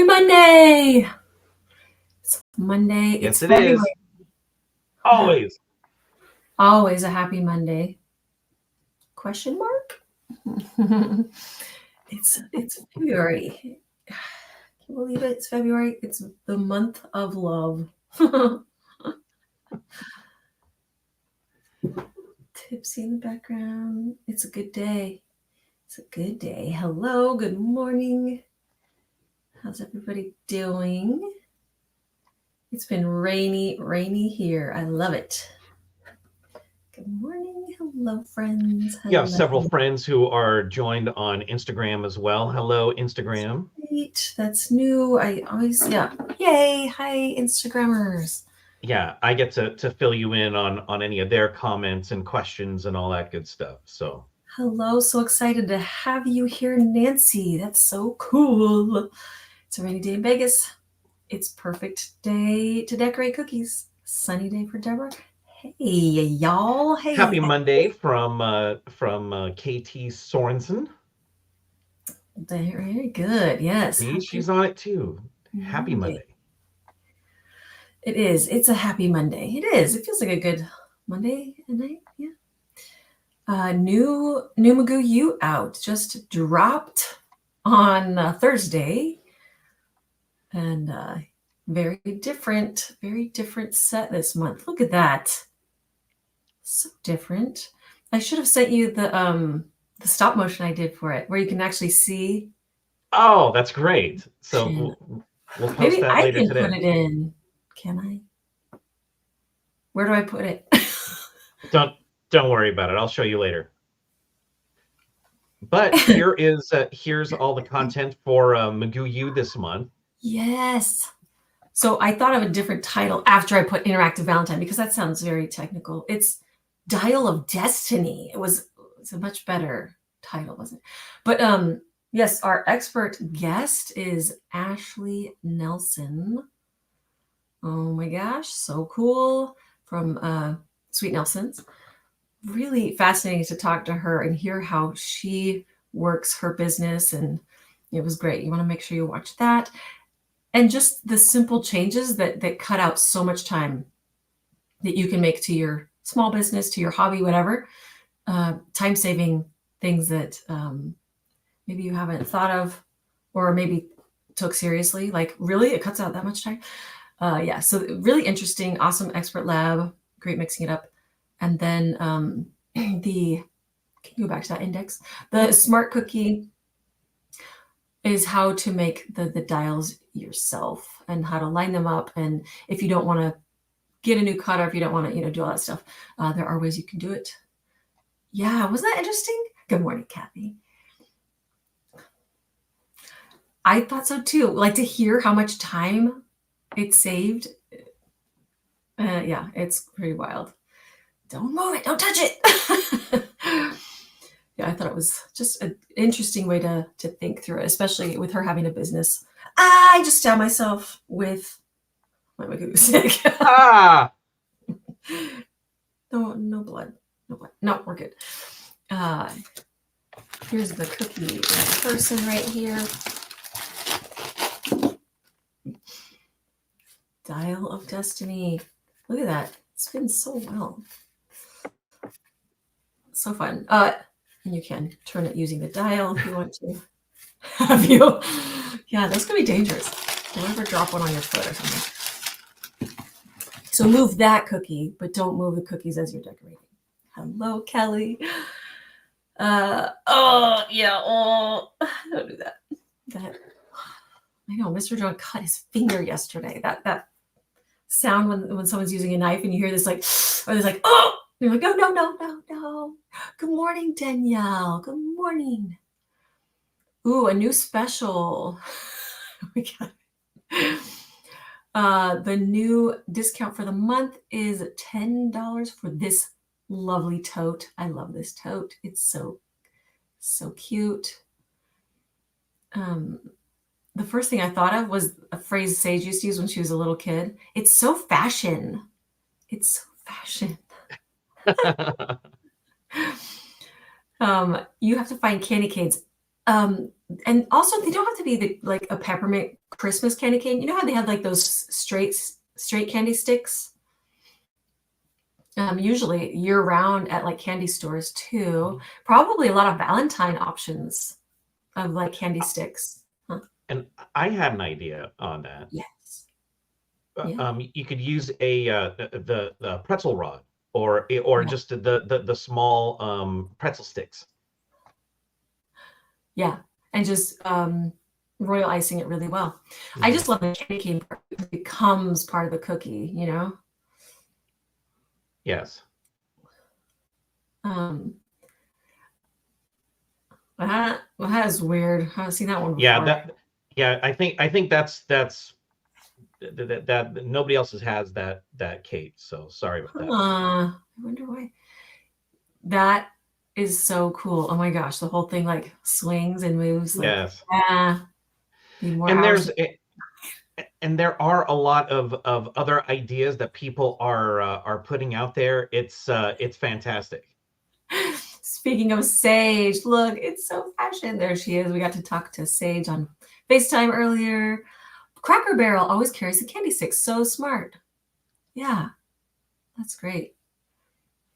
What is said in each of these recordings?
Happy Monday! It's Monday. Yes, It's it February. is. Always. Always a happy Monday. Question mark? It's February. Can you believe it? It's February. It's the month of love. Tipsy in the background. It's a good day. It's a good day. Hello, good morning. How's everybody doing? It's been rainy here. I love it. Good morning. Hello, friends. You have Hello. several friends who are joined on Instagram as well. Hello, Instagram. Great. That's new. I always, yeah. Yay. Hi, Instagrammers. Yeah, I get to fill you in on any of their comments and questions and all that good stuff. So Hello. So excited to have you here, Nancy. That's so cool. It's a rainy day in Vegas. It's perfect day to decorate cookies. Sunny day for Deborah. Hey, y'all. Hey. happy Monday from KT Sorensen. Very good. Yes. See, she's on it too. Happy Monday. It is. It's a happy Monday. It is. It feels like a good Monday at night. Yeah. New McGoo U out. Just dropped on Thursday. And very different set this month. Look at that. So different. I should have sent you the stop motion I did for it, where you can actually see. Oh, that's great. So we'll post Maybe that I later can today. put it in. Can I? Where do I put it? Don't worry about it. I'll show you later. But here's all the content for McGoo U this month. Yes. So I thought of a different title after I put Interactive Valentine, because that sounds very technical. It's Dial of Destiny. It's a much better title, wasn't it? But yes, our expert guest is Ashley Nelson. Oh my gosh, so cool, from Sweet Nelson's. Really fascinating to talk to her and hear how she works her business, and it was great. You want to make sure you watch that. And just the simple changes that cut out so much time that you can make to your small business, to your hobby, whatever. Time-saving things that maybe you haven't thought of or maybe took seriously. Like, really? It cuts out that much time? Yeah, so really interesting, awesome expert lab. Great mixing it up. And then can you go back to that index? The smart cookie is how to make the dials yourself and how to line them up. And if you don't want to get a new cutter, if you don't want to, do all that stuff, there are ways you can do it. Yeah, wasn't that interesting? Good morning, Kathy. I thought so too. Like, to hear how much time it saved. Yeah, it's pretty wild. Don't move it. Don't touch it. Yeah, I thought it was just an interesting way to think through it, especially with her having a business. I just stabbed myself with my McGoo stick. Ah! No blood. No blood. No, we're good. Here's the cookie person right here. Dial of Destiny. Look at that. It's been so well. So fun. And you can turn it using the dial if you want to. Have you? Yeah, those could be dangerous. Don't ever drop one on your foot or something. So move that cookie, but don't move the cookies as you're decorating. Hello, Kelly. Oh, yeah. Oh, don't do that. I know, Mr. John cut his finger yesterday. That sound when someone's using a knife and you hear this, like, or there's like, oh, and you're like, no. Good morning, Danielle. Good morning. Ooh, a new special. We got the new discount for the month is $10 for this lovely tote. I love this tote. It's so cute. The first thing I thought of was a phrase Sage used to use when she was a little kid. It's so fashion. It's so fashion. You have to find candy canes And also they don't have to be like a peppermint Christmas candy cane. You know how they have like those straight candy sticks? Usually year round at like candy stores too. Probably a lot of Valentine options of like candy sticks. Huh? And I had an idea on that. Yes. Yeah. You could use the pretzel rod or Yeah. just the small pretzel sticks. Yeah. And just royal icing it really well. I just love the candy cane part because it becomes part of the cookie, you know? Yes. That is weird. I haven't seen that one before. Yeah, I think that's that nobody else has that Kate. So sorry about that. I wonder why. That is so cool. Oh my gosh, the whole thing like swings and moves. Like, Yes. And there are a lot of other ideas that people are putting out there. It's fantastic. Speaking of Sage, look, it's so fashion. There she is. We got to talk to Sage on FaceTime earlier. Cracker Barrel always carries the candy sticks. So smart. Yeah, that's great.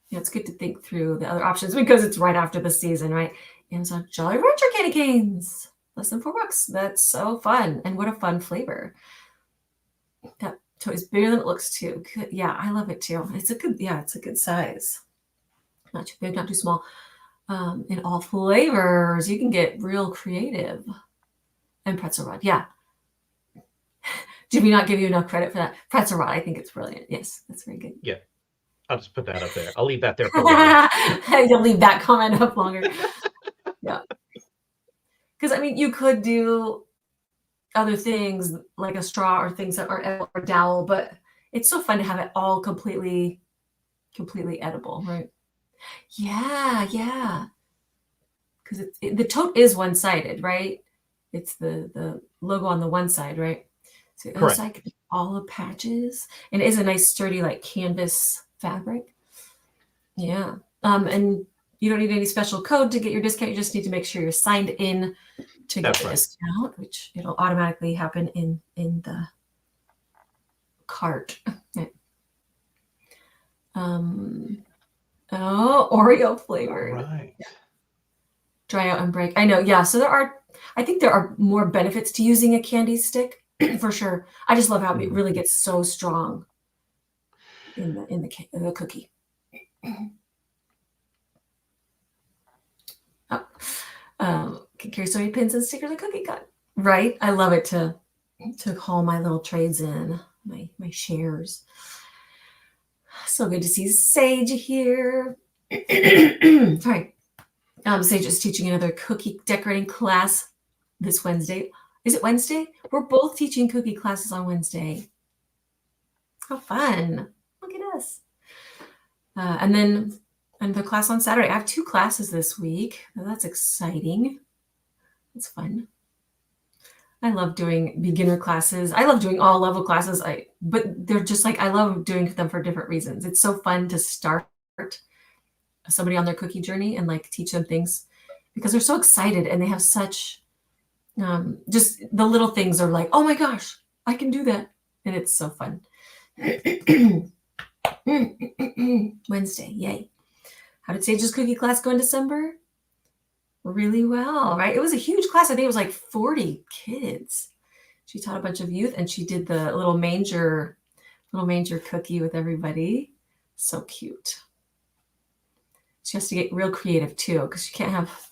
Yeah, it's good to think through the other options because it's right after the season, right? Amazon Jolly Rancher candy canes. Less than $4. That's so fun. And what a fun flavor. That toy is bigger than it looks too. Good. Yeah, I love it too. It's a good size. Not too big, not too small. In all flavors, you can get real creative. And pretzel rod, yeah. Did we not give you enough credit for that? Pretzel rod, I think it's brilliant. Yes, that's very good. Yeah, I'll just put that up there. I'll leave that there for a while. You'll leave that comment up longer. Yeah. Because, I mean, you could do other things like a straw or things that are or dowel, but it's so fun to have it all completely edible, right? Yeah. Because the tote is one-sided, right? It's the logo on the one side, right? So it looks like all the patches, and it is a nice sturdy like canvas fabric. Yeah. And you don't need any special code to get your discount. You just need to make sure you're signed in to get the discount, which it'll automatically happen in the cart. Okay. Oh, Oreo flavored. Right. Dry out and break. I know. Yeah. So I think there are more benefits to using a candy stick for sure. I just love how it really gets so strong in the cookie. Can carry so many pins and stickers a cookie cut. Right. I love it to haul my little trades in, my shares. So good to see Sage here. Sorry. Sage is teaching another cookie decorating class this Wednesday. Is it Wednesday? We're both teaching cookie classes on Wednesday. How fun. Look at us. And then another class on Saturday. I have 2 classes this week. Oh, that's exciting. That's fun. I love doing beginner classes. I love doing all level classes. But they're just like, I love doing them for different reasons. It's so fun to start somebody on their cookie journey and like teach them things because they're so excited and they have such just the little things are like, oh my gosh, I can do that. And it's so fun. Wednesday, yay. How did Sage's cookie class go in December? Really well, right? It was a huge class. I think it was like 40 kids. She taught a bunch of youth and she did the little manger cookie with everybody. So cute. She has to get real creative too, because she can't have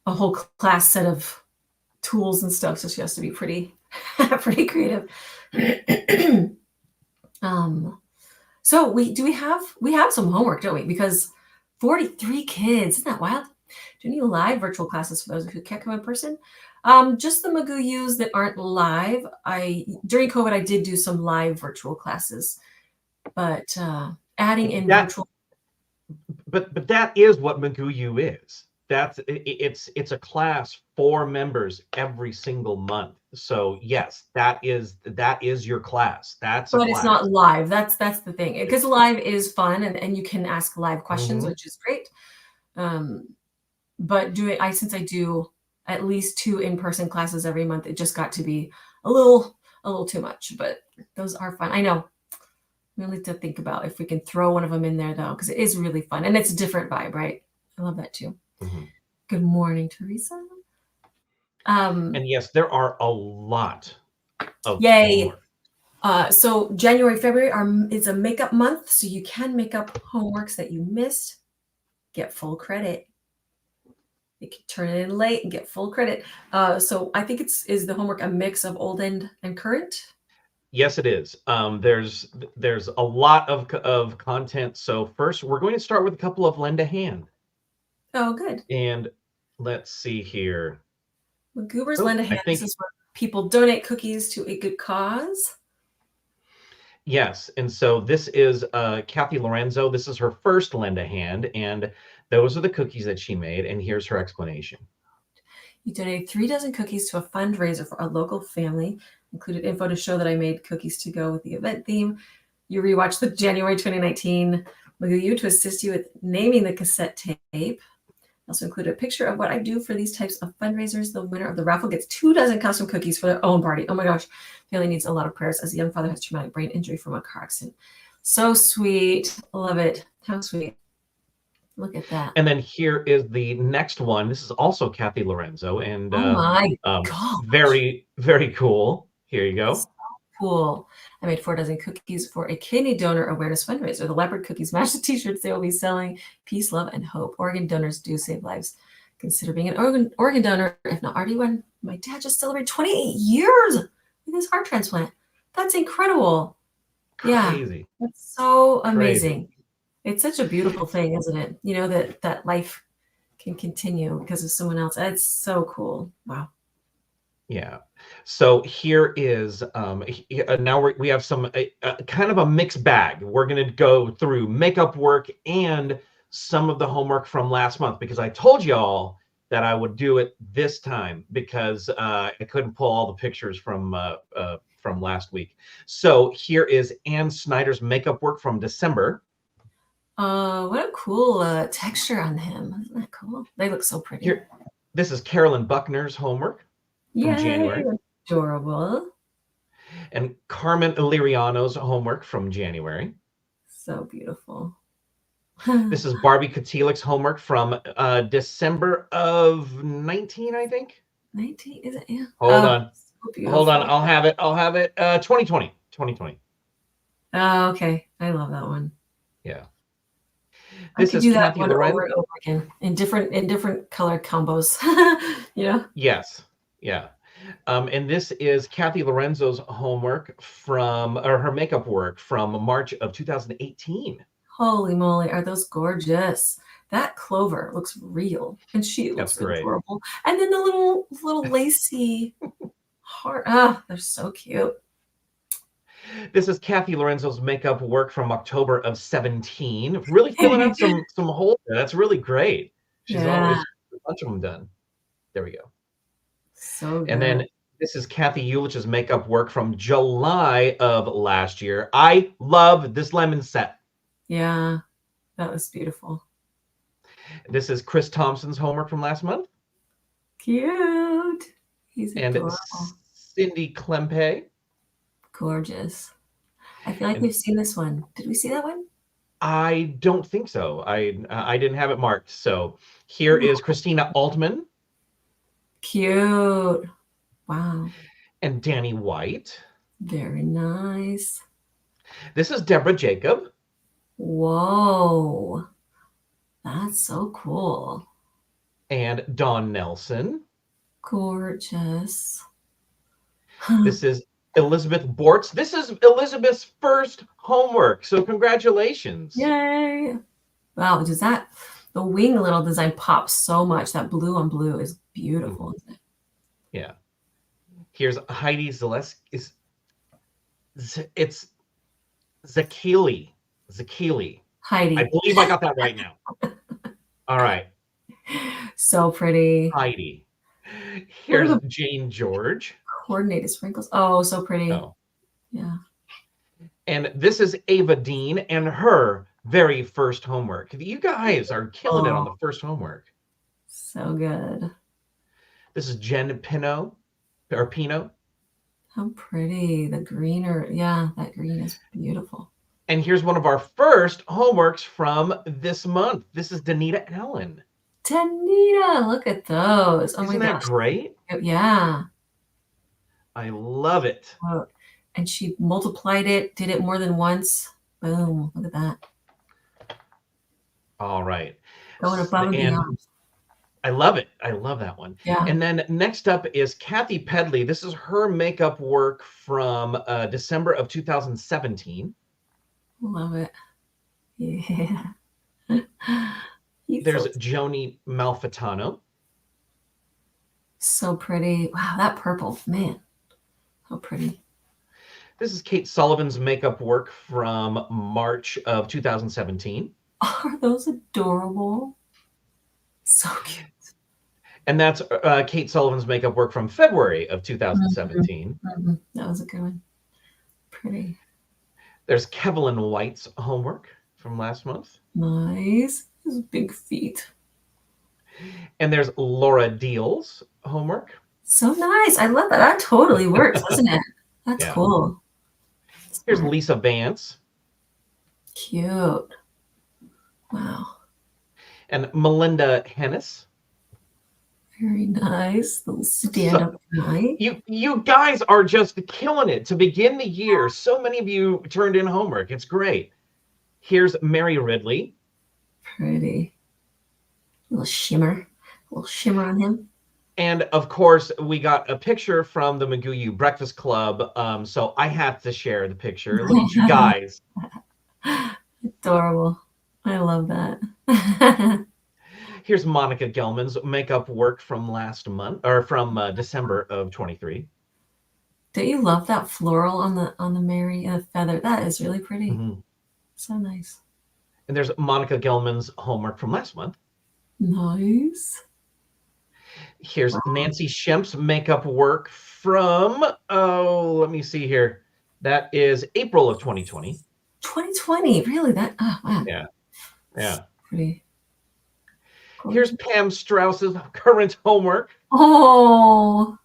a whole class set of tools and stuff. So she has to be pretty creative. So we have some homework, don't we? Because 43 kids, isn't that wild? Do you need live virtual classes for those who can't come in person? Just the McGoo U's that aren't live. During COVID, I did do some live virtual classes, but adding in virtual. But that is what McGoo U is. It's a class for members every single month. So yes, that is your class. But it's not live. That's the thing. Because live is fun and you can ask live questions, which is great. But since I do at least 2 in-person classes every month. It just got to be a little too much, but those are fun. I know. We need to think about if we can throw one of them in there, though, because it is really fun. And it's a different vibe, right? I love that, too. Mm-hmm. Good morning, Teresa. And yes, there are a lot of Yay. homework. So January, February is a makeup month, so you can make up homeworks that you missed, get full credit. You can turn it in late and get full credit. So I think is the homework a mix of old and current? Yes, it is. There's a lot of content. So first, we're going to start with a couple of lend a hand. Oh, good. And let's see here. McGoober's Lend a Hand. This is where people donate cookies to a good cause. Yes, and so this is Kathy Lorenzo. This is her first lend a hand, and those are the cookies that she made. And here's her explanation. You donated 3 dozen cookies to a fundraiser for a local family. Included info to show that I made cookies to go with the event theme. You rewatched the January 2019 McGoo U to assist you with naming the cassette tape. Also included a picture of what I do for these types of fundraisers. The winner of the raffle gets 2 dozen custom cookies for their own party. Oh my gosh. Family needs a lot of prayers as a young father has traumatic brain injury from a car accident. So sweet. Love it. How sweet. Look at that. And then here is the next one. This is also Kathy Lorenzo. And oh my gosh. very, very cool. Here you go. So cool. I made 4 dozen cookies for a kidney donor awareness fundraiser. The leopard cookies match the t-shirts they will be selling. Peace, love, and hope. Organ donors do save lives. Consider being an organ donor. If not already one, my dad just celebrated 28 years with his heart transplant. That's incredible. Crazy. Yeah, that's so amazing. Crazy. It's such a beautiful thing, isn't it? You know, that life can continue because of someone else. It's so cool. Wow. Yeah. So here is now we have some kind of a mixed bag. We're going to go through makeup work and some of the homework from last month because I told y'all that I would do it this time because I couldn't pull all the pictures from last week. So here is Ann Snyder's makeup work from December. What a cool texture on him. Isn't that cool? They look so pretty. Here, this is Carolyn Buckner's homework from January. Adorable. And Carmen Illyriano's homework from January. So beautiful. This is Barbie Katilik's homework from December of 19, I think. 19, is it? Yeah. Hold on. So Hold on. I'll have it. 2020. 2020. Oh, okay. I love that one. Yeah. This is Kathy Lorenzo over and over again in different color combos. You know? Yes. Yeah. And this is Kathy Lorenzo's homework or her makeup work from March of 2018. Holy moly, are those gorgeous? That Clover looks real, and she looks adorable. And then the little lacy heart. They're so cute. This is Kathy Lorenzo's makeup work from October of 17. Really filling out some holes there. That's really great. She's always a bunch of them done. There we go. So good. And then this is Kathy Ulich's makeup work from July of last year. I love this lemon set. Yeah, that was beautiful. This is Chris Thompson's homework from last month. Cute. He's adorable. And Cindy Klempe. Gorgeous. I feel like we've seen this one. Did we see that one? I don't think so. I didn't have it marked. So here is Christina Altman. Cute. Wow. And Danny White. Very nice. This is Deborah Jacob. Whoa. That's so cool. And Dawn Nelson. Gorgeous. This is Elizabeth Bortz. This is Elizabeth's first homework. So congratulations. Yay. Wow. The wing little design pops so much. That blue on blue is beautiful, isn't it? Yeah. Here's Heidi Zaleski. It's Zakili. Heidi. I believe I got that right now. All right. So pretty. Heidi. Here's Jane George. Coordinated sprinkles. Oh, so pretty. Oh. Yeah. And this is Ava Dean and her very first homework. You guys are killing it on the first homework. So good. This is Jen Pino or Pino. How pretty. The greener. Yeah, that green is beautiful. And here's one of our first homeworks from this month. This is Danita Allen. Danita, look at those. Oh Isn't my that gosh. great? Yeah. I love it. Oh, and she multiplied it, did it more than once. Boom. Look at that. All right. Going above and beyond. I love it. I love that one. Yeah. And then next up is Kathy Pedley. This is her makeup work from December of 2017. Love it. Yeah. There's Joni Malfitano. So pretty. Wow, that purple, man. How pretty. This is Kate Sullivan's makeup work from March of 2017. Are those adorable? So cute. And that's Kate Sullivan's makeup work from February of 2017. Mm-hmm. That was a good one. Pretty. There's Kevlin White's homework from last month. Nice. His big feet. And there's Laura Deal's homework. So nice. I love that. That totally works, doesn't it? That's cool. Here's Lisa Vance. Cute. Wow. And Melinda Hennis. Very nice. Little stand-up guy. You guys are just killing it to begin the year. So many of you turned in homework. It's great. Here's Mary Ridley. Pretty. A little shimmer on him. And of course, we got a picture from the McGoo Breakfast Club. So I had to share the picture. Look at you guys. Adorable. I love that. Here's Monica Gelman's makeup work from last month, or from December of 23. Don't you love that floral on the Mary and the feather? That is really pretty. Mm-hmm. So nice. And there's Monica Gelman's homework from last month. Nice. Here's Nancy Shemp's makeup work from, let me see here. That is April of 2020. 2020, really? That, oh, wow. Yeah. Pretty. Here's Pam Strauss's current homework. Oh,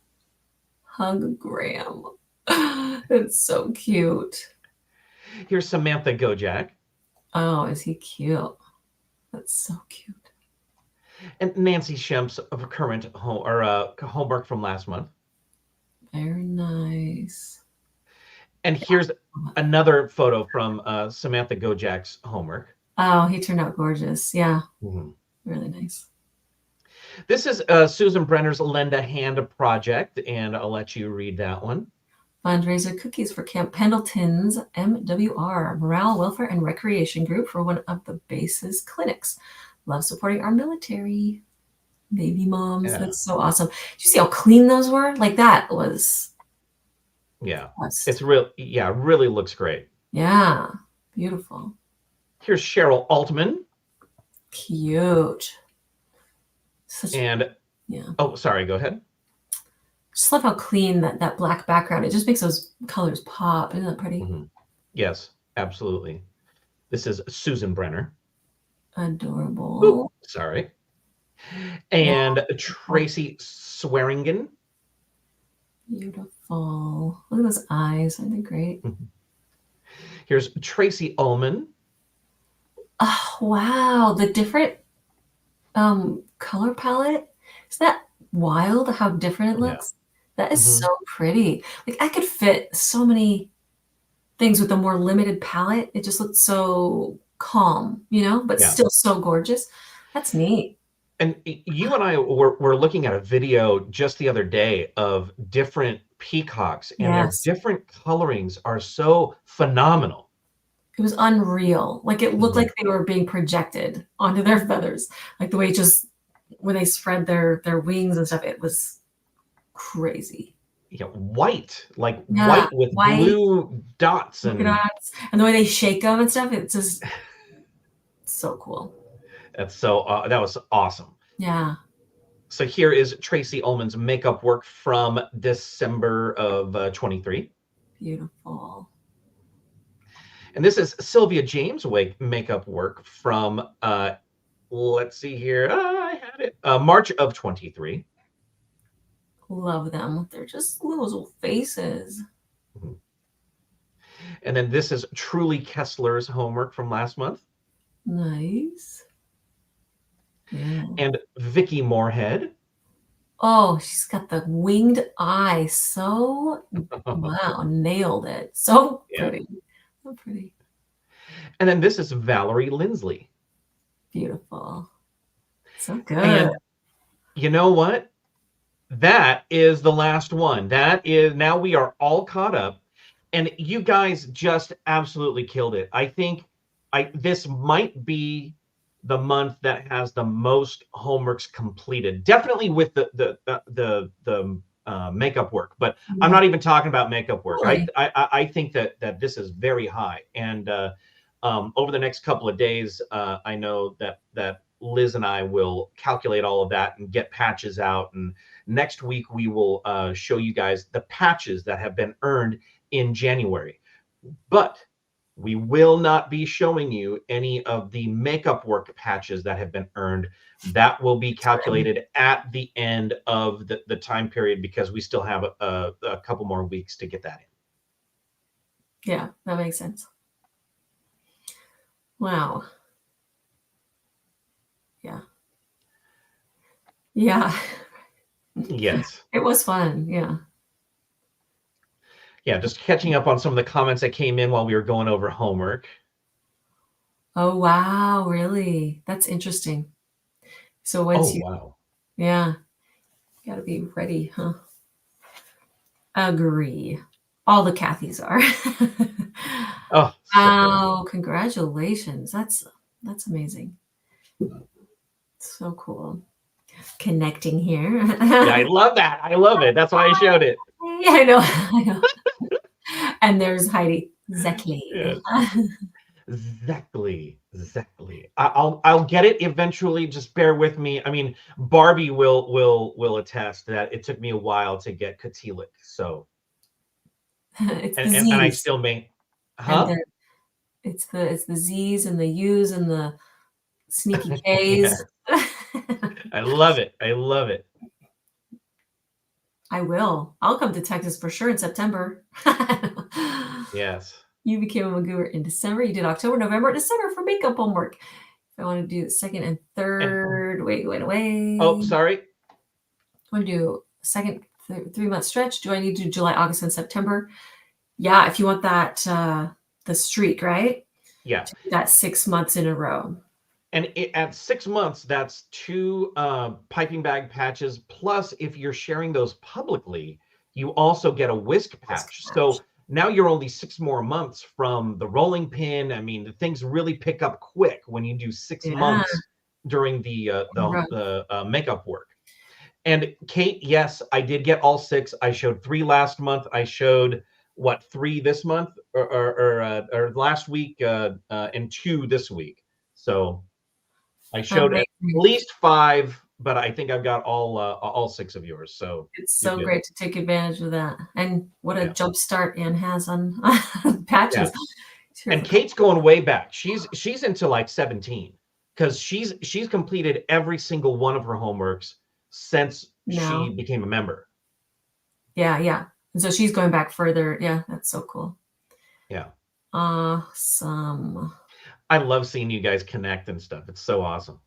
Huggram. It's so cute. Here's Samantha Gojak. Oh, is he cute? That's so cute. And Nancy Shemp's current homework from last month. Very nice. And here's another photo from Samantha Gojak's homework. Oh, he turned out gorgeous. Yeah. Mm-hmm. Really nice. This is Susan Brenner's Lend a Hand project, and I'll let you read that one. Fundraiser cookies for Camp Pendleton's MWR, Morale, Welfare, and Recreation Group for one of the base's clinics. Love supporting our military baby moms. Yeah. That's so awesome. Did you see how clean those were? Like that was. Yeah. It's real. Yeah. Really looks great. Yeah. Beautiful. Here's Cheryl Altman. Cute. Yeah. Oh, sorry. Go ahead. Just love how clean that black background. It just makes those colors pop. Isn't that pretty? Mm-hmm. Yes, absolutely. This is Susan Brenner. Adorable. Ooh, sorry. And Tracy Swearingen. Beautiful. Look at those eyes. Aren't they great? Mm-hmm. Here's Tracy Ullman. Oh, wow. The different color palette. Isn't that wild how different it looks? Yeah. That is so pretty. Like I could fit so many things with a more limited palette. It just looks so calm, but still so gorgeous. That's neat. And you and I were looking at a video just the other day of different peacocks, and their different colorings are so phenomenal. It was unreal. Like it looked like they were being projected onto their feathers. Like the way when they spread their wings and stuff, it was crazy. Yeah, white with blue dots and the way they shake them and stuff. It's just so cool. That's so that was awesome. Yeah. So here is Tracy Ullman's makeup work from December of 23. Beautiful. And this is Sylvia James' makeup work from let's see here. I had it. March of 23. Love them. They're just little faces. Mhm. And then this is Truly Kessler's homework from last month. Nice. Yeah. And Vicky Moorhead. Oh, she's got the winged eye. So, wow, nailed it. So Yeah. pretty. So pretty. And then this is Valerie Lindsley. Beautiful. So good. And you know what? That is the last one. That is, now we are all caught up. And you guys just absolutely killed it. I think this might be the month that has the most homeworks completed. Definitely with the makeup work, but I'm not even talking about makeup work. Really? I think that this is very high. And over the next couple of days, I know that Liz and I will calculate all of that and get patches out. And next week we will show you guys the patches that have been earned in January. But we will not be showing you any of the makeup work patches that have been earned. That will be calculated at the end of the time period, because we still have a couple more weeks to get that in. Yeah, that makes sense. Wow. Yeah. Yeah. Yes. It was fun. Yeah. Yeah, just catching up on some of the comments that came in while we were going over homework. Oh, wow. Really? That's interesting. So once you, Wow. yeah, you gotta be ready, huh? Agree. All the Kathys are. Oh, so Wow, congratulations. That's amazing. So cool. Connecting here. yeah, I love that. I love it. That's why I showed it. Yeah, I know. I know. And there's Heidi. Exactly. Yes. Exactly. I'll get it eventually. Just bear with me. I mean, Barbie will attest that it took me a while to get Katilic. So It's the and I Z's. still may, And huh? it's the Z's and the U's and the sneaky Yeah, K's. I love it. I love it. I will. I'll come to Texas for sure in September. Yes. You became a McGoober in December. You did October, November, December for makeup homework. If I want to do the second and third, wait. Oh, sorry. I want to do second 3-month stretch. Do I need to do July, August, and September? Yeah, if you want that, the streak, right? Yeah. That 6 months in a row. And at 6 months, that's 2 piping bag patches. Plus, if you're sharing those publicly, you also get a whisk patch. So now you're only 6 more months from the rolling pin. I mean, the things really pick up quick when you do 6 months during the makeup work. And Kate, yes, I did get all 6. I showed 3 last month. I showed 3 this month, or last week, and 2 this week. So I showed at least 5, but I think I've got all 6 of yours. So it's so great to take advantage of that. And what a jump start Anne has on patches. Yeah. And Kate's going way back. She's into like 17, because she's completed every single one of her homeworks since she became a member. Yeah. And so she's going back further. Yeah, that's so cool. Yeah. Awesome. I love seeing you guys connect and stuff. It's so awesome.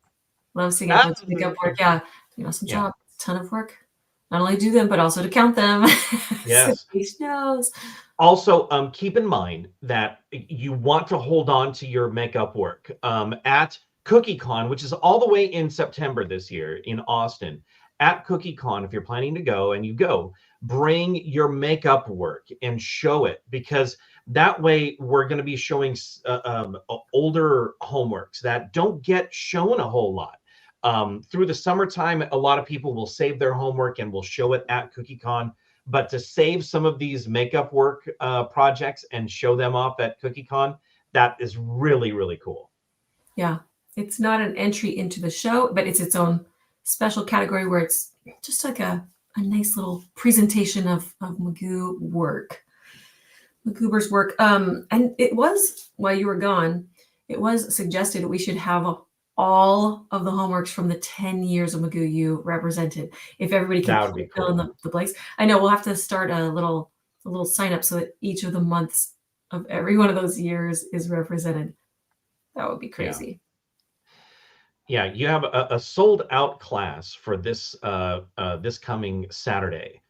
Love seeing everyone's makeup work. Yeah. Awesome job. Ton of work. Not only do them, but also to count them. Yes. So each knows. Also, keep in mind that you want to hold on to your makeup work at CookieCon, which is all the way in September this year in Austin. At CookieCon, if you're planning to go and you go, bring your makeup work and show it, because that way we're going to be showing older homeworks that don't get shown a whole lot. Through the summertime, a lot of people will save their homework and will show it at CookieCon. But to save some of these makeup work projects and show them off at CookieCon, that is really, really cool. Yeah. It's not an entry into the show, but it's its own special category where it's just like a nice little presentation of McGoo work. McGoober's work. And it was, while you were gone, it was suggested we should have all of the homeworks from the 10 years of McGoo U represented. If everybody can That would be fill in cool. the blanks. I know we'll have to start a little sign up so that each of the months of every one of those years is represented. That would be Yeah. crazy. Yeah, you have a sold out class for this this coming Saturday,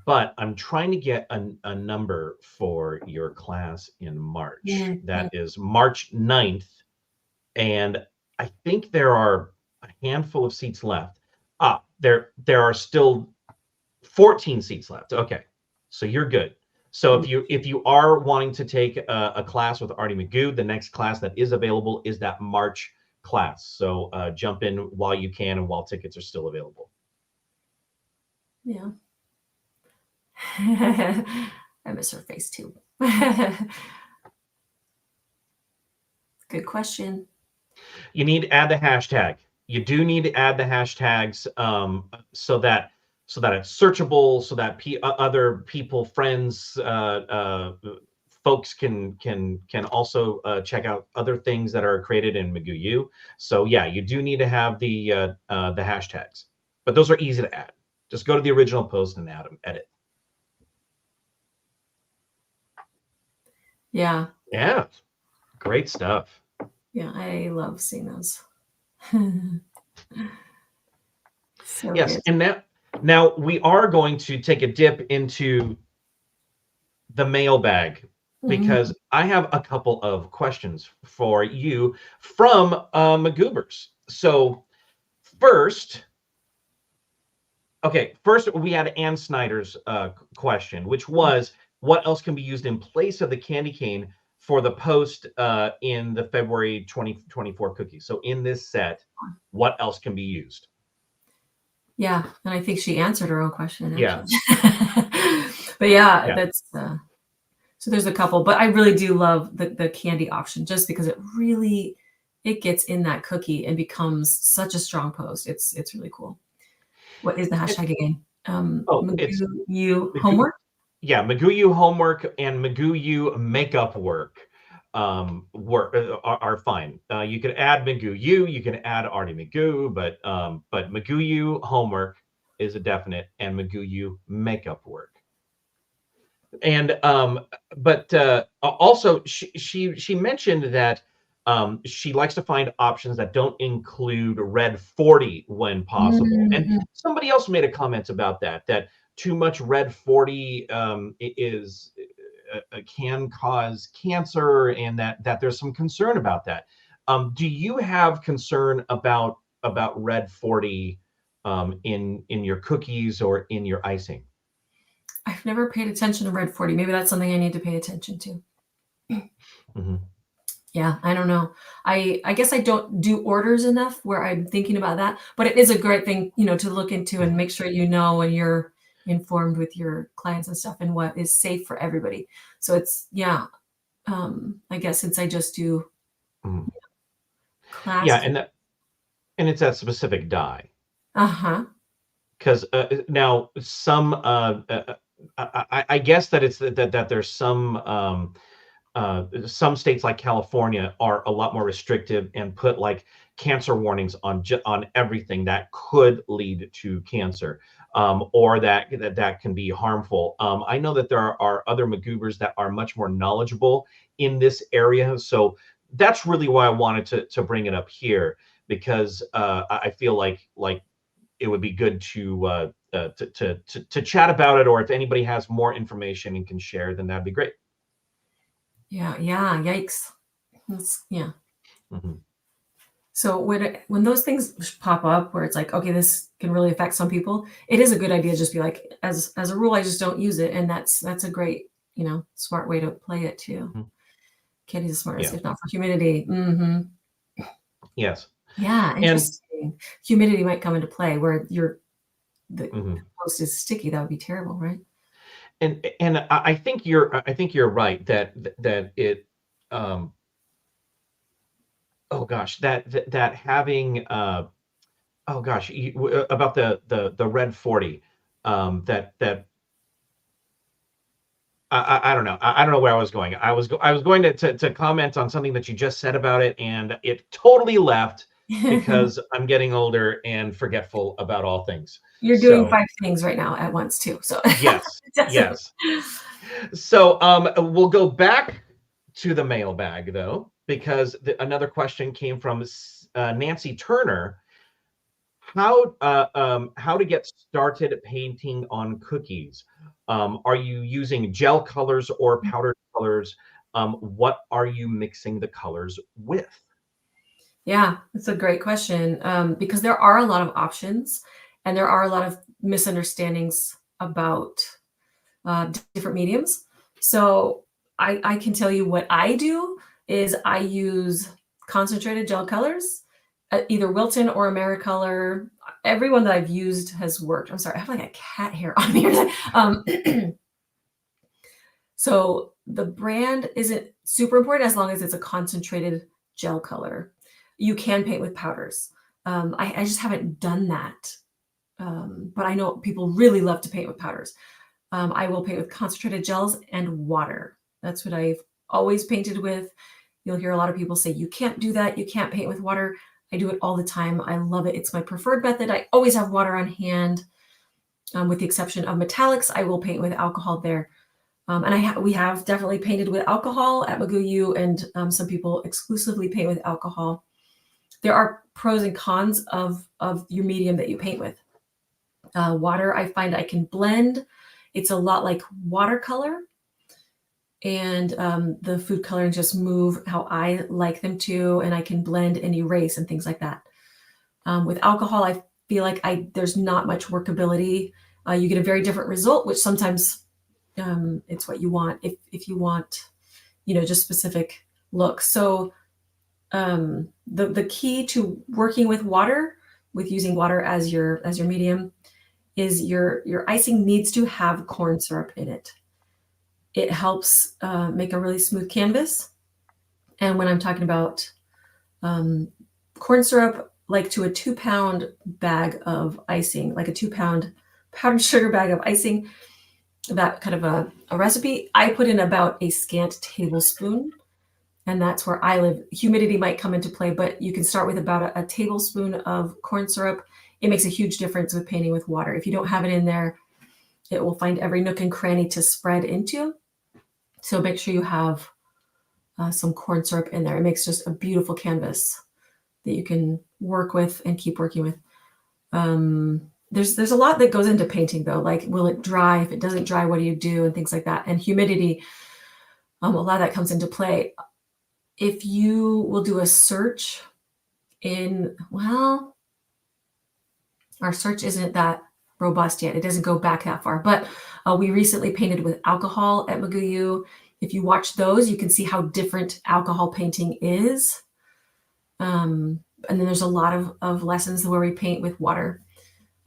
but I'm trying to get a number for your class in March. Mhm. That is March 9th, and I think there are a handful of seats left. There are still 14 seats left. Okay, so you're good. So if you are wanting to take a class with Arty McGoo, the next class that is available is that March class. So jump in while you can and while tickets are still available. Yeah. I miss her face too. Good question. You need to add the hashtag. You do need to add the hashtags so that it's searchable, so that other people, friends, folks can also check out other things that are created in McGoo U. So yeah, you do need to have the hashtags, but those are easy to add. Just go to the original post and add them, edit. Yeah. Yeah, great stuff. Yeah, I love seeing those. So Yes, good. and now we are going to take a dip into the mailbag Mhm. because I have a couple of questions for you from McGoobers. So first, first we had Ann Snyder's question, which was, what else can be used in place of the candy cane for the post in the February 2024 cookies? So in this set, what else can be used? Yeah, and I think she answered her own question Yeah. actually. But yeah, Yeah. that's so there's a couple, but I really do love the candy option just because it gets in that cookie and becomes such a strong post. It's really cool. What is the hashtag again? It's McGoo U McGoo, homework? yeah, McGoo U homework and McGoo U makeup work are fine. You could add McGoo U, you can add Arty McGoo, but McGoo U homework is a definite, and McGoo U makeup work. And but also she mentioned that she likes to find options that don't include red 40 when possible. And Mhm. somebody else made a comment about that too much red 40 is can cause cancer, and that there's some concern about that. Do you have concern about red 40 in your cookies or in your icing? I've never paid attention to red 40. Maybe that's something I need to pay attention to. Mhm. Yeah, I don't know. I guess I don't do orders enough where I'm thinking about that, but it is a great thing, to look into and make sure and you're informed with your clients and stuff and what is safe for everybody. So it's yeah, I guess since I just do Mhm. Yeah, class. and it's that specific dye. Uh-huh. Because now I guess that it's that there's some states like California are a lot more restrictive and put like cancer warnings on everything that could lead to cancer, or that can be harmful. I know that there are other McGoobers that are much more knowledgeable in this area, so that's really why I wanted to bring it up here, because I feel like it would be good to chat about it, or if anybody has more information and can share, then that'd be great. Yeah, yeah, yikes. Yeah. Mhm. So when those things pop up where it's like, okay, this can really affect some people, it is a good idea to just be like, as a rule, I just don't use it, and that's a great, smart way to play it too. Mhm. Candy's the smartest, Yeah. if not for humidity. Hmm. Yes. Yeah, And interesting. Humidity might come into play where the mhm. post is sticky. That would be terrible, right? And I think you're right that it um oh gosh, that having oh gosh, about the red 40, that I don't know. I don't know where I was going. I was going to comment on something that you just said about it, and it totally left. because I'm getting older and forgetful about all things. You're doing So 5 things right now at once too, so yes, definitely. yes. So we'll go back to the mailbag though, because another question came from Nancy Turner. How to get started painting on cookies? Are you using gel colors or powdered colors? What are you mixing the colors with? Yeah, that's a great question, because there are a lot of options, and there are a lot of misunderstandings about different mediums. So I can tell you what I do is I use concentrated gel colors, either Wilton or Americolor. Everyone that I've used has worked. I'm sorry, I have like a cat hair on me. So the brand isn't super important as long as it's a concentrated gel color. You can paint with powders. I just haven't done that. But I know people really love to paint with powders. I will paint with concentrated gels and water. That's what I've always painted with. You'll hear a lot of people say, you can't do that. You can't paint with water. I do it all the time. I love it. It's my preferred method. I always have water on hand. With the exception of metallics, I will paint with alcohol there. And we have definitely painted with alcohol at McGoo U, and some people exclusively paint with alcohol. There are pros and cons of your medium that you paint with. Water, I find I can blend. It's a lot like watercolor, and the food coloring just move how I like them to, and I can blend and erase and things like that. With alcohol, I feel like there's not much workability. You get a very different result, which sometimes it's what you want if you want, just specific looks. So the key to working with water, with using water as your medium, is your icing needs to have corn syrup in it. It helps make a really smooth canvas. And when I'm talking about corn syrup, like to a 2-pound bag of icing, like a 2-pound powdered sugar bag of icing, that kind of a recipe, I put in about a scant tablespoon. And that's where I live. Humidity might come into play, but you can start with about a tablespoon of corn syrup. It makes a huge difference with painting with water. If you don't have it in there, it will find every nook and cranny to spread into. So make sure you have some corn syrup in there. It makes just a beautiful canvas that you can work with and keep working with. There's a lot that goes into painting though, like will it dry? If it doesn't dry, what do you do? And things like that. And humidity, a lot of that comes into play. If you will do a search our search isn't that robust yet. It doesn't go back that far, but we recently painted with alcohol at McGoo U. If you watch those, you can see how different alcohol painting is. And then there's a lot of lessons where we paint with water.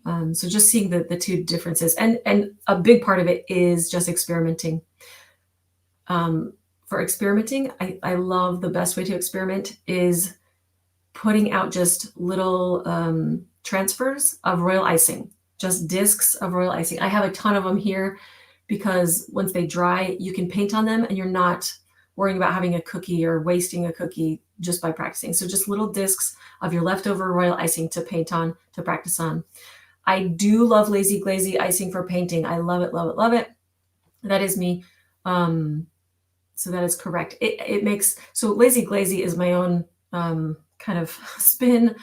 So just seeing the two differences, and a big part of it is just experimenting. For experimenting, I love the best way to experiment is putting out just little transfers of royal icing, just discs of royal icing. I have a ton of them here because once they dry, you can paint on them and you're not worrying about having a cookie or wasting a cookie just by practicing. So just little discs of your leftover royal icing to paint on, to practice on. I do love lazy glazy icing for painting. I love it, love it, love it. That is me. So that is correct. So lazy glazy is my own kind of spin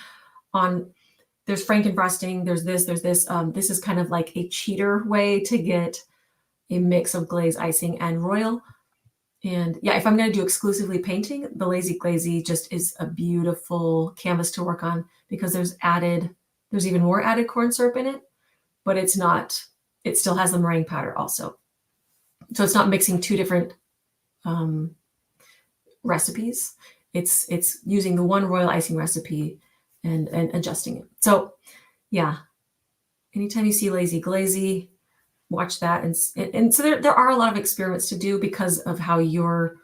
on, there's Frankenfrosting, there's this. This is kind of like a cheater way to get a mix of glaze icing and royal. And yeah, if I'm going to do exclusively painting, the lazy glazy just is a beautiful canvas to work on because there's even more added corn syrup in it, but it still has the meringue powder also. So it's not mixing two different recipes. It's using the one royal icing recipe and adjusting it. So yeah, anytime you see lazy glazy, watch that. And so there are a lot of experiments to do because of how you're,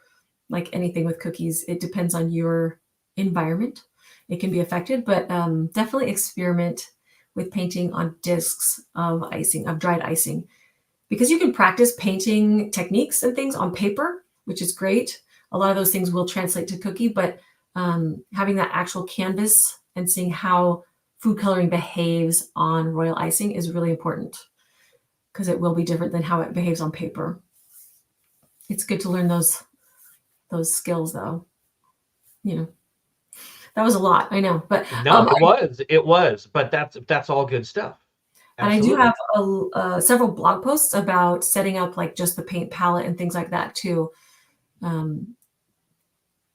like anything with cookies, it depends on your environment. It can be affected, but definitely experiment with painting on discs of icing, of dried icing, because you can practice painting techniques and things on paper, which is great. A lot of those things will translate to cookie, but having that actual canvas and seeing how food coloring behaves on royal icing is really important, because it will be different than how it behaves on paper. It's good to learn those skills, though. That was a lot, I know, but No, it was, but that's all good stuff. and I do Absolutely. have several blog posts about setting up like just the paint palette and things like that too.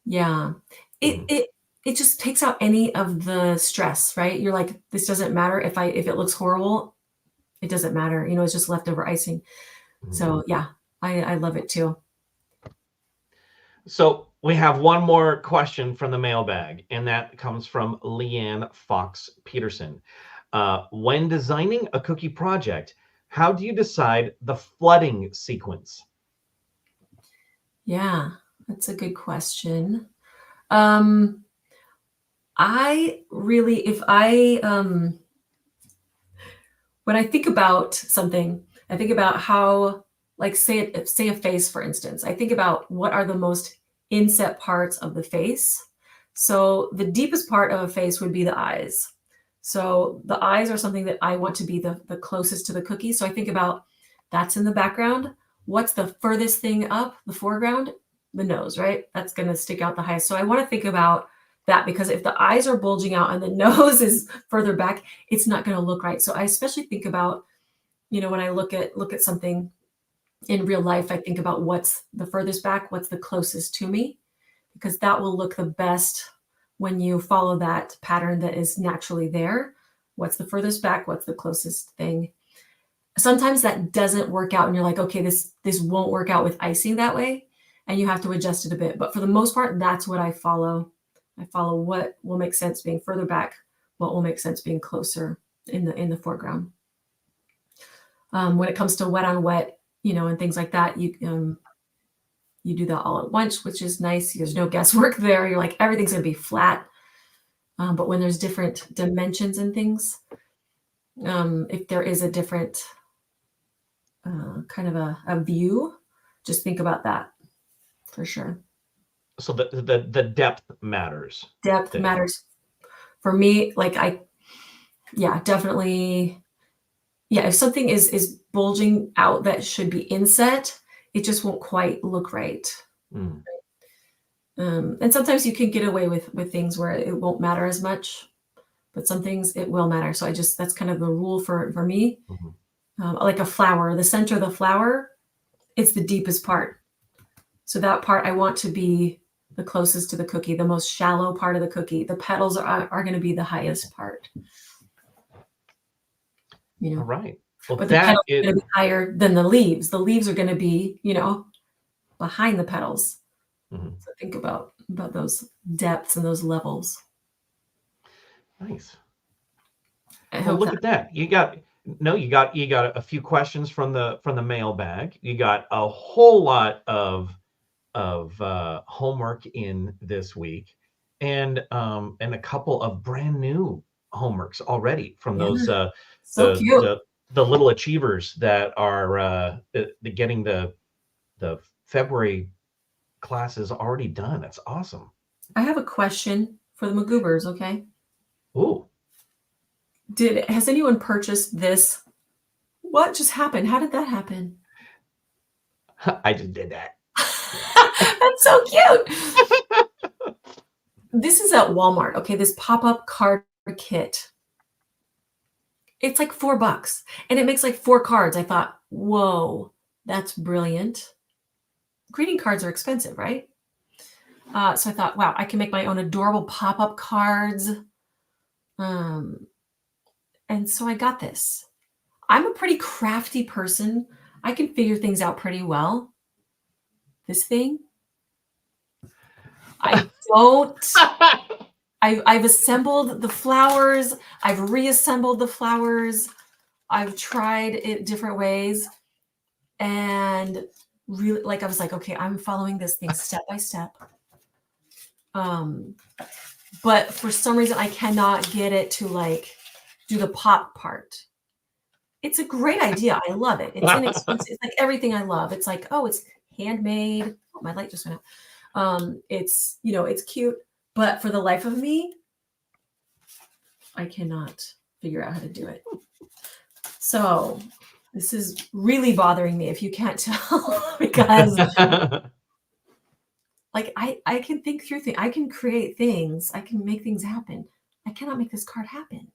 Yeah, it just takes out any of the stress, right? You're like, this doesn't matter if it looks horrible, it doesn't matter. It's just leftover icing. So yeah, I love it too. So we have one more question from the mailbag, and that comes from Leanne Fox Peterson. When designing a cookie project, how do you decide the flooding sequence? Yeah, that's a good question. I really, when I think about something, I think about how, like, say a face, for instance. I think about what are the most inset parts of the face. So the deepest part of a face would be the eyes. So the eyes are something that I want to be the closest to the cookie. So I think about that's in the background. What's the furthest thing up, the foreground? The nose, right? That's going to stick out the highest. So I want to think about that, because if the eyes are bulging out and the nose is further back, it's not going to look right. So I especially think about, when I look at something in real life, I think about what's the furthest back, what's the closest to me, because that will look the best when you follow that pattern that is naturally there. What's the furthest back? What's the closest thing? Sometimes that doesn't work out and you're like, okay, this won't work out with icing that way, and you have to adjust it a bit. But for the most part, that's what I follow. I follow what will make sense being further back, what will make sense being closer in the foreground. When it comes to wet on wet, and things like that, you do that all at once, which is nice. There's no guesswork there. You're like, everything's going to be flat. But when there's different dimensions and things, if there is a different kind of a view, just think about that for sure. So the depth matters. Depth matters for me. Like definitely. Yeah, if something is bulging out that should be inset, it just won't quite look right. And sometimes you can get away with things where it won't matter as much, but some things it will matter. So that's kind of the rule for me. Like a flower, the center of the flower, it's the deepest part. So that part I want to be the closest to the cookie, the most shallow part of the cookie. The petals are going to be the highest part. All right. Well, but the petals are going to be higher than the leaves. The leaves are going to be, behind the petals. So think about those depths and those levels. Nice. Well, look at that. You got a few questions from the mailbag. You got a whole lot of homework in this week, and a couple of brand new homeworks already from those so cute. The little achievers that are getting the February classes already done. That's awesome. I have a question for the McGoobers. Okay. Ooh. Has anyone purchased this? What just happened? How did that happen? I just did that. That's so cute. This is at Walmart. Okay, this pop-up card kit. It's like $4 and it makes like 4 cards. I thought, whoa, that's brilliant. Greeting cards are expensive, right? So I thought, wow, I can make my own adorable pop-up cards. And so I got this. I'm a pretty crafty person. I can figure things out pretty well. This thing, I don't. I've assembled the flowers. I've reassembled the flowers. I've tried it different ways. And really, I was like, okay, I'm following this thing step by step. But for some reason, I cannot get it to do the pop part. It's a great idea. I love it. It's inexpensive. It's like everything I love. It's like, oh, it's handmade. Oh, my light just went out. It's, it's cute. But for the life of me, I cannot figure out how to do it. So this is really bothering me, if you can't tell, because like I can think through things, I can create things, I can make things happen. I cannot make this card happen.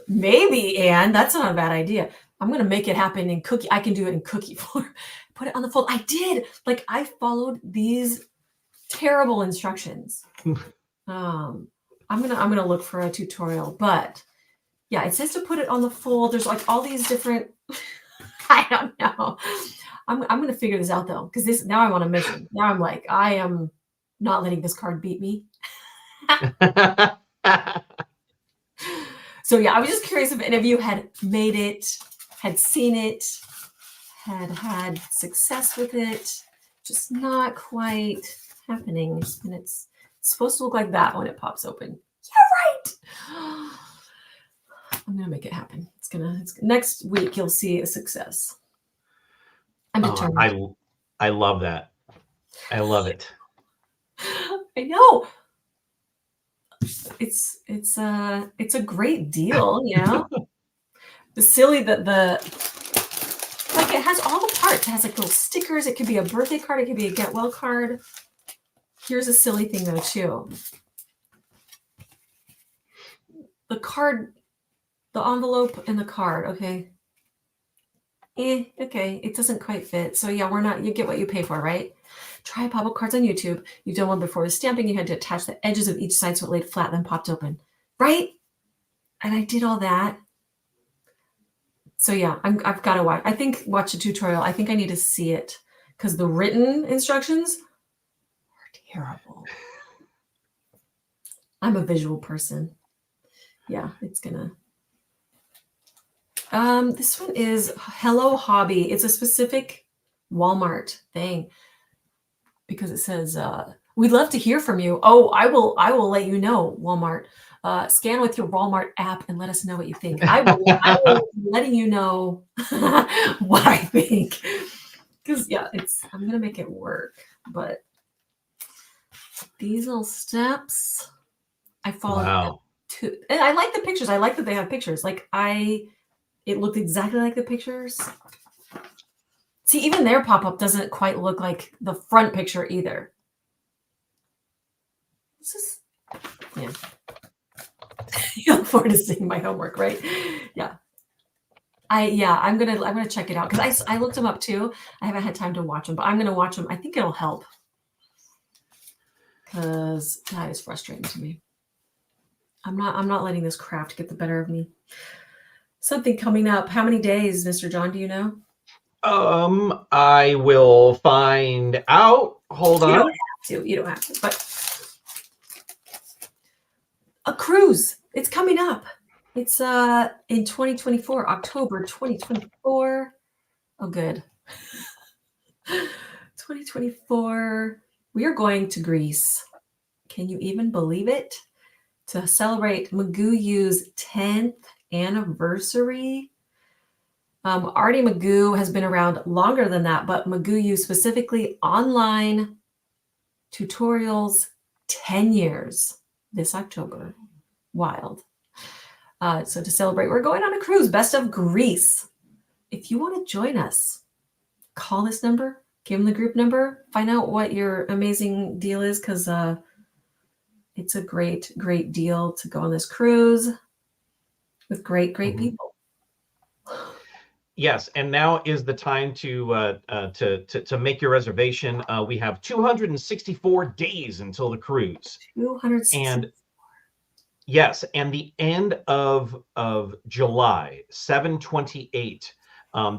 Maybe, Anne, that's not a bad idea. I'm gonna make it happen in cookie. I can do it in cookie form. Put it on the fold. I did. Like I followed these terrible instructions. I'm gonna look for a tutorial, but yeah, it says to put it on the fold. There's like all these different. I don't know. I'm gonna figure this out though, because this now I'm on a mission. Now I'm like, I am not letting this card beat me. So yeah, I was just curious if any of you had made it, had seen it, had success with it, just not quite happening. And it's supposed to look like that when it pops open. You're right. I'm gonna make it happen. It's next week you'll see a success. I'm determined. I love that. I love it. I know. It's a great deal, you know. The silly that like it has all the parts. It has like little stickers. It could be a birthday card. It could be a get well card. Here's a silly thing though too. The card, the envelope and the card. Okay. Okay, it doesn't quite fit. So yeah, you get what you pay for, right? Try pop-up cards on YouTube. You've done one before with stamping. You had to attach the edges of each side so it laid flat, then popped open, right? And I did all that. So yeah, I've got to watch a tutorial. I think I need to see it because the written instructions are terrible. I'm a visual person. Yeah, it's gonna. This one is Hello Hobby. It's a specific Walmart thing because it says, we'd love to hear from you. Oh, I will let you know, Walmart. Scan with your Walmart app and let us know what you think. I will be letting you know what I think. Because yeah, I'm gonna make it work. But these little steps, I followed them too. And I like the pictures. I like that they have pictures. Like it looked exactly like the pictures. See, even their pop-up doesn't quite look like the front picture either. This is, yeah. You look forward to seeing my homework, right? Yeah. I'm gonna check it out because I looked them up too. I haven't had time to watch them, but I'm gonna watch them. I think it'll help because that is frustrating to me. I'm not letting this craft get the better of me. Something coming up. How many days, Mr. John? Do you know? I will find out. Hold on. You don't have to, but a cruise. It's coming up. It's in 2024, October 2024. Oh, good. 2024. We are going to Greece. Can you even believe it? To celebrate McGoo U's 10th anniversary. Arty McGoo has been around longer than that, but McGoo U specifically online tutorials, 10 years this October. Wild. So to celebrate, we're going on a cruise, Best of Greece. If you want to join us, call this number, give them the group number, find out what your amazing deal is, because it's a great, great deal to go on this cruise with great, great people. Yes, and now is the time to make your reservation. We have 264 days until the cruise. 264. And yes, and the end of July, 7/28.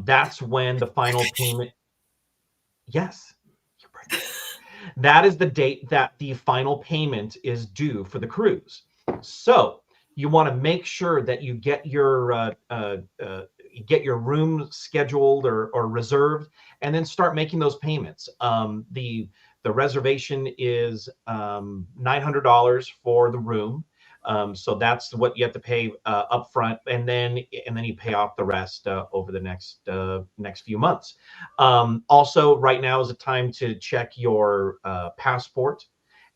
That's when the final payment. Yes, that is the date that the final payment is due for the cruise. So you want to make sure that you get your room scheduled or reserved, and then start making those payments. The reservation is $900 for the room. So that's what you have to pay up front, and then you pay off the rest over the next few months. Also, right now is the time to check your passport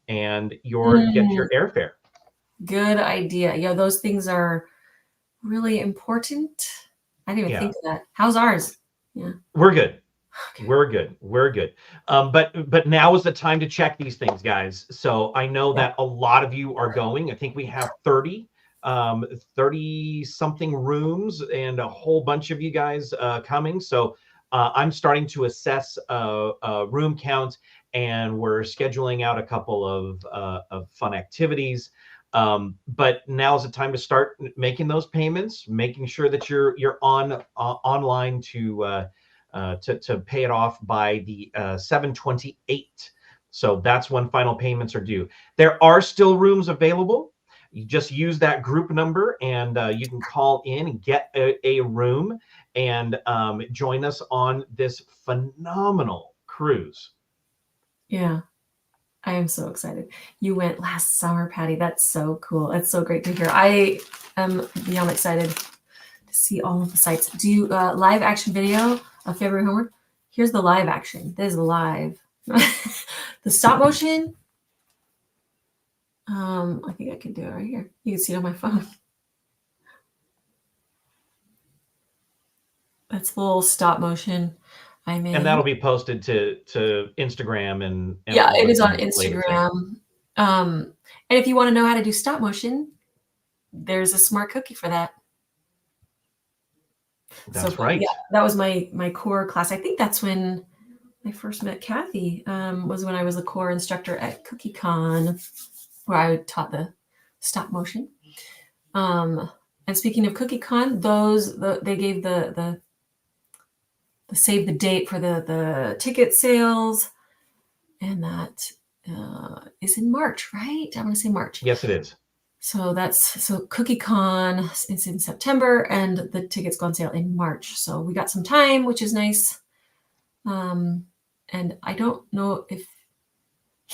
and get your airfare. Good idea. Yeah, those things are really important. I didn't even Yeah, think of that. How's ours? Yeah. we're good. Okay. We're good. We're good. But now is the time to check these things, guys. So I know Yeah. that a lot of you are going. I think we have 30 something rooms and a whole bunch of you guys coming. So I'm starting to assess room count, and we're scheduling out a couple of fun activities. But now's the time to start making those payments, making sure that you're online to pay it off by the 7/28. So that's when final payments are due. There are still rooms available. You just use that group number, and you can call in and get a room and join us on this phenomenal cruise. Yeah. I am so excited. You went last summer, Patty. That's so cool. It's so great to hear. I am beyond excited to see all of the sites. Do you live action video of February homework? Here's the live action. This is live. The stop motion. I think I can do it right here. You can see it on my phone. That's the little stop motion I made. And that'll be posted to Instagram and Yeah, all it the is on things later tonight. Instagram. And if you want to know how to do stop motion, there's a smart cookie for that. That's So right. yeah, that was my core class. I think that's when I first met Kathy, was when I was a core instructor at CookieCon, where I taught the stop motion. And speaking of CookieCon, they gave the save the date for the ticket sales, and that is in March, right? I want to say March. Yes, it is. So CookieCon is in September, and the tickets go on sale in March. So we got some time, which is nice. And I don't know if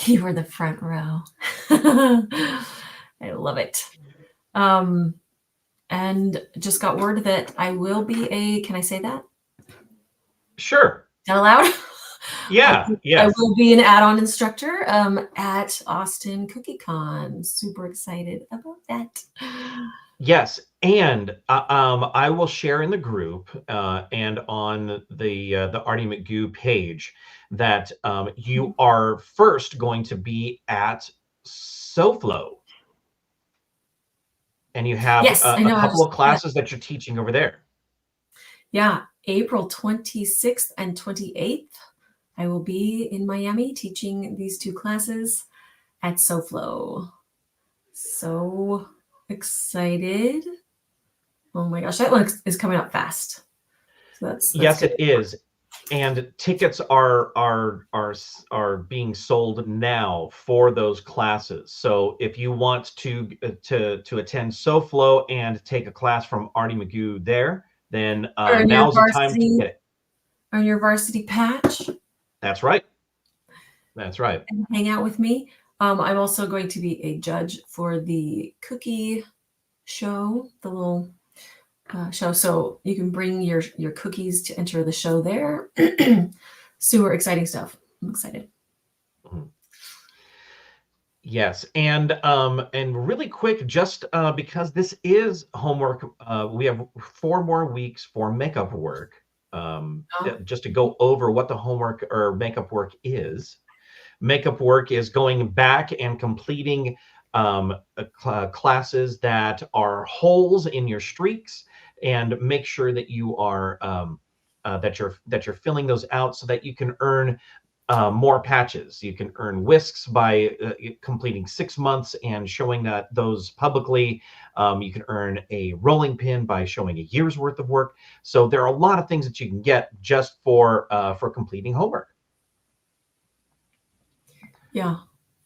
you were the front row. I love it. And just got word that I will be can I say that? Sure. Is that allowed? Yeah. Yes. I will be an add-on instructor at Austin CookieCon. Super excited about that. Yes, and I will share in the group and on the Arty McGoo page that you are first going to be at SoFlo, and you have Yes, I a know. couple of classes that you're teaching over there. Yeah, April 26th and 28th. I will be in Miami teaching these two classes at SoFlo. So excited. Oh my gosh, that one is coming up fast. So that's Yes, good. it is. And tickets are being sold now for those classes. So if you want to attend SoFlo and take a class from Arty McGoo there, then now's the time to get it. Earn your varsity patch. That's right. That's right. And hang out with me. I'm also going to be a judge for the cookie show, the little show. So you can bring your cookies to enter the show there. Super exciting stuff. I'm excited. Mhm. Yes, and really quick, just because this is homework, we have 4 more weeks for makeup work. Just to go over what the homework or makeup work is. Makeup work is going back and completing classes that are holes in your streaks, and make sure that you are that you're filling those out so that you can earn more patches. You can earn whisks by completing 6 months and showing those publicly. You can earn a rolling pin by showing a year's worth of work. So there are a lot of things that you can get just for completing homework. Yeah,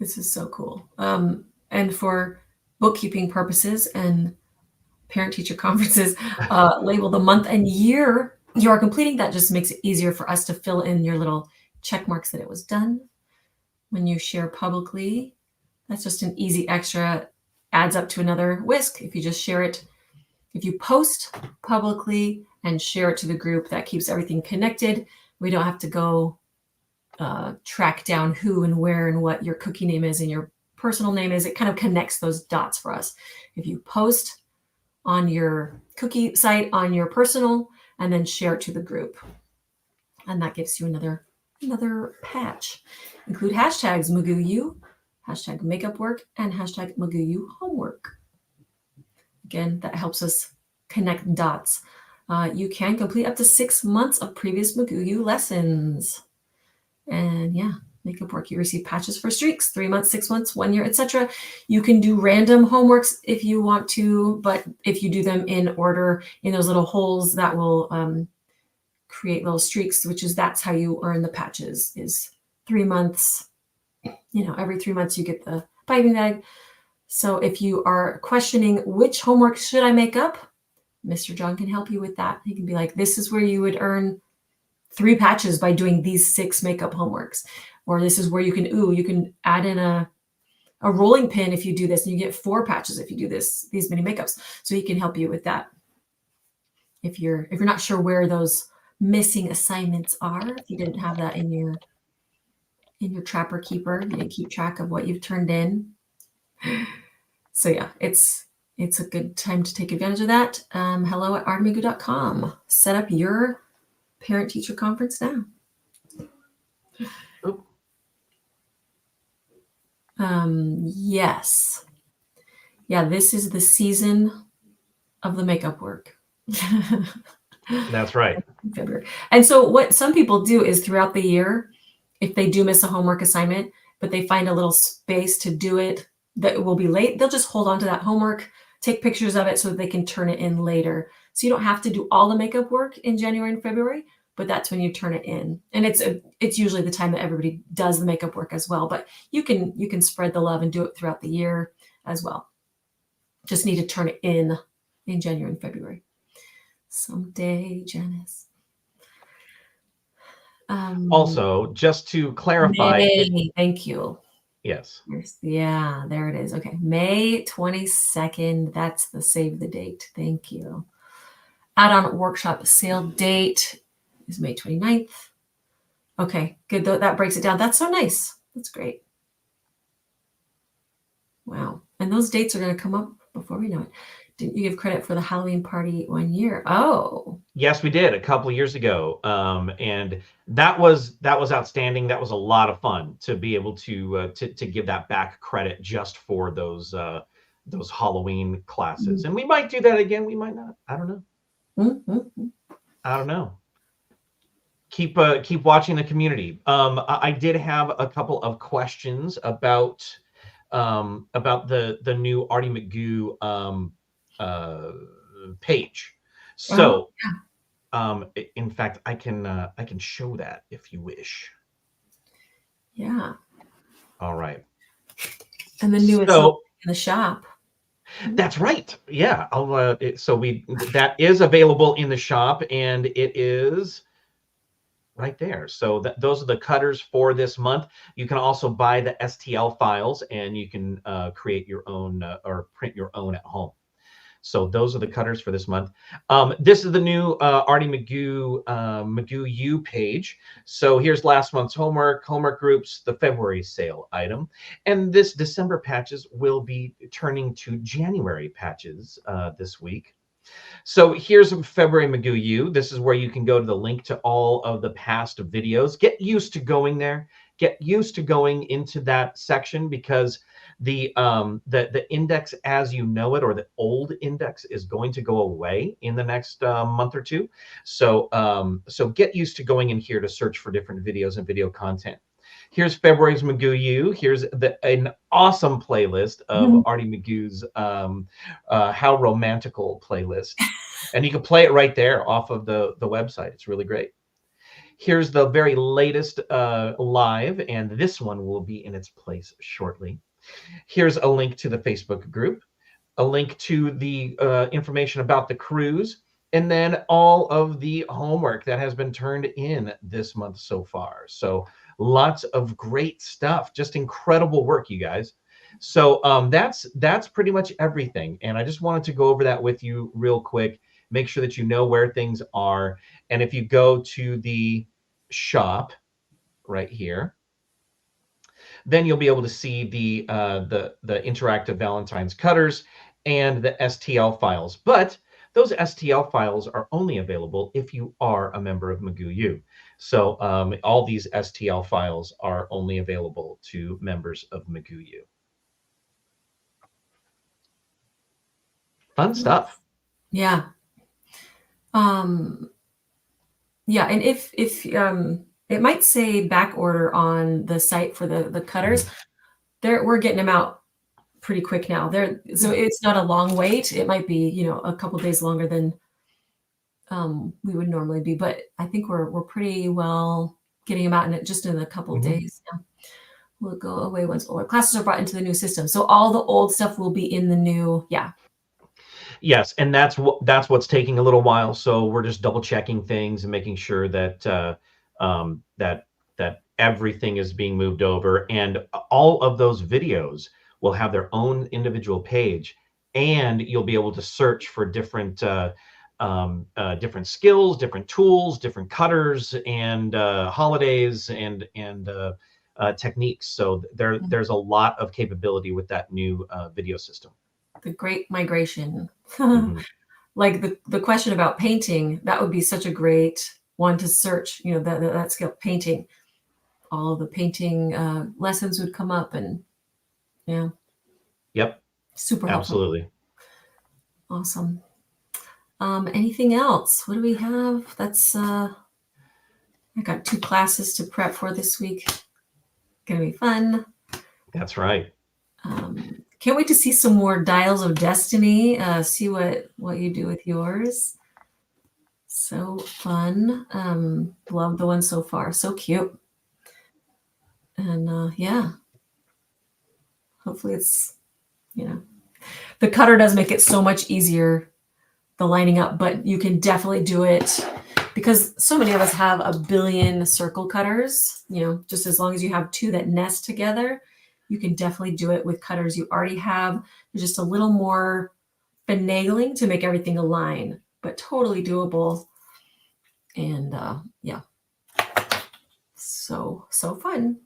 this is so cool. And for bookkeeping purposes and parent-teacher conferences, label the month and year you are completing. That just makes it easier for us to fill in your little check marks that it was done. When you share publicly, that's just an easy extra, adds up to another whisk. If you just share it, if you post publicly and share it to the group, that keeps everything connected. We don't have to go track down who and where and what your cookie name is in your personal name is, it kind of connects those dots for us. If you post on your cookie site on your personal and then share it to the group, and that gives you another patch. Include hashtags McGooU, hashtag makeup work, and hashtag McGooU homework. Again, that helps us connect dots. You can complete up to 6 months of previous McGooU lessons. And yeah, makeup work. You receive patches for streaks, 3 months, 6 months, 1 year, etc. You can do random homeworks if you want to, but if you do them in order in those little holes, that will create little streaks, that's how you earn the patches, is 3 months. Every 3 months you get the piping bag. So if you are questioning which homework should I make up, Mr. John can help you with that. He can be like, this is where you would earn 3 patches by doing these 6 makeup homeworks. Or this is where you can add in a rolling pin if you do this, and you get 4 patches if you do these many makeups. So he can help you with that. If you're not sure where those missing assignments are, if you didn't have that in your Trapper Keeper, you can keep track of what you've turned in. So yeah, it's a good time to take advantage of that. hello@artymcgoo.com. Set up your parent-teacher conference now. Yes. Yeah, this is the season of the makeup work. That's right. February. And so what some people do is throughout the year, if they do miss a homework assignment, but they find a little space to do it that will be late, they'll just hold on to that homework, take pictures of it so that they can turn it in later. So you don't have to do all the makeup work in January and February, but that's when you turn it in. And it's usually the time that everybody does the makeup work as well, but you can spread the love and do it throughout the year as well. Just need to turn it in January and February. Someday, Janice. Also, just to clarify. Thank you. Yes. Yeah, there it is. Okay. May 22nd. That's the save the date. Thank you. Add-on workshop sale date is May 29th. Okay, good. That breaks it down. That's so nice. That's great. Wow. And those dates are going to come up before we know it. Didn't you give credit for the Halloween party 1 year? Oh. Yes, we did a couple of years ago. And that was outstanding. That was a lot of fun to be able to give that back credit just for those Halloween classes. Mm-hmm. And we might do that again. We might not. I don't know. Mm-hmm. I don't know. Keep watching the community. I did have a couple of questions about the new Arty McGoo page. So, in fact, I can show that if you wish. Yeah. All right. And the newest in the shop. That's right. Yeah. That is available in the shop, and it is right there. So those are the cutters for this month. You can also buy the STL files, and you can create your own or print your own at home. So those are the cutters for this month. This is the new Arty McGoo McGoo page. So here's last month's homework groups, the February sale item, and this December patches will be turning to January patches this week. So here's February McGoo. This is where you can go to the link to all of the past videos. Get used to going there. Get used to going into that section, because the index as you know it, or the old index, is going to go away in the next month or two. So get used to going in here to search for different videos and video content. Here's February's McGoo. Here's an awesome playlist of Arty McGoo's How Romantical playlist. And you can play it right there off of the website. It's really great. Here's the very latest live, and this one will be in its place shortly. Here's a link to the Facebook group, a link to the information about the cruise, and then all of the homework that has been turned in this month so far. So lots of great stuff, just incredible work, you guys. So that's pretty much everything. And I just wanted to go over that with you real quick, make sure that you know where things are. And if you go to the shop right here, then you'll be able to see the interactive Valentine's cutters and the STL files. But those STL files are only available if you are a member of McGoo U. So all these STL files are only available to members of McGoo U. Fun stuff. Yeah. Yeah, and if it might say back order on the site for the cutters, we're getting them out pretty quick now. So it's not a long wait. It might be, you know, a couple days longer than we would normally be, but I think we're pretty well getting them out in just in a couple of days. Yeah. Will go away once all our classes are brought into the new system. So all the old stuff will be in the new, yeah. Yes, and that's what's taking a little while. So we're just double checking things and making sure that that everything is being moved over, and all of those videos will have their own individual page, and you'll be able to search for different different skills, different tools, different cutters, and holidays, and techniques. So there's a lot of capability with that new video system. The great migration. Like the question about painting, that would be such a great one to search, you know, that skill, painting. All the painting lessons would come up, and yeah. Yep. Super helpful. Absolutely. Awesome. Anything else? What do we have? That's I got 2 classes to prep for this week. Gonna be fun. That's right. Can't wait to see some more Dials of Destiny. See what you do with yours. So fun. Love the one so far. So cute. And yeah. Hopefully it's, you know, the cutter does make it so much easier, the lining up, but you can definitely do it because so many of us have a billion circle cutters, you know, just as long as you have 2 that nest together, you can definitely do it with cutters you already have. There's just a little more finagling to make everything align, but totally doable. And yeah, so fun.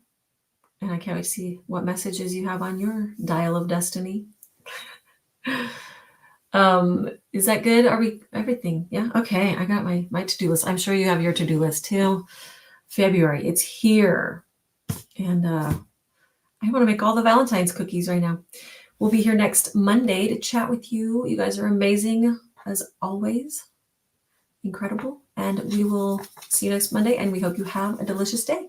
And I can't wait to see what messages you have on your Dial of Destiny. Is that good? Are we everything? Yeah. Okay. I got my to-do list. I'm sure you have your to-do list too. February, it's here. And I want to make all the Valentine's cookies right now. We'll be here next Monday to chat with you. You guys are amazing as always. Incredible. And we will see you next Monday, and we hope you have a delicious day.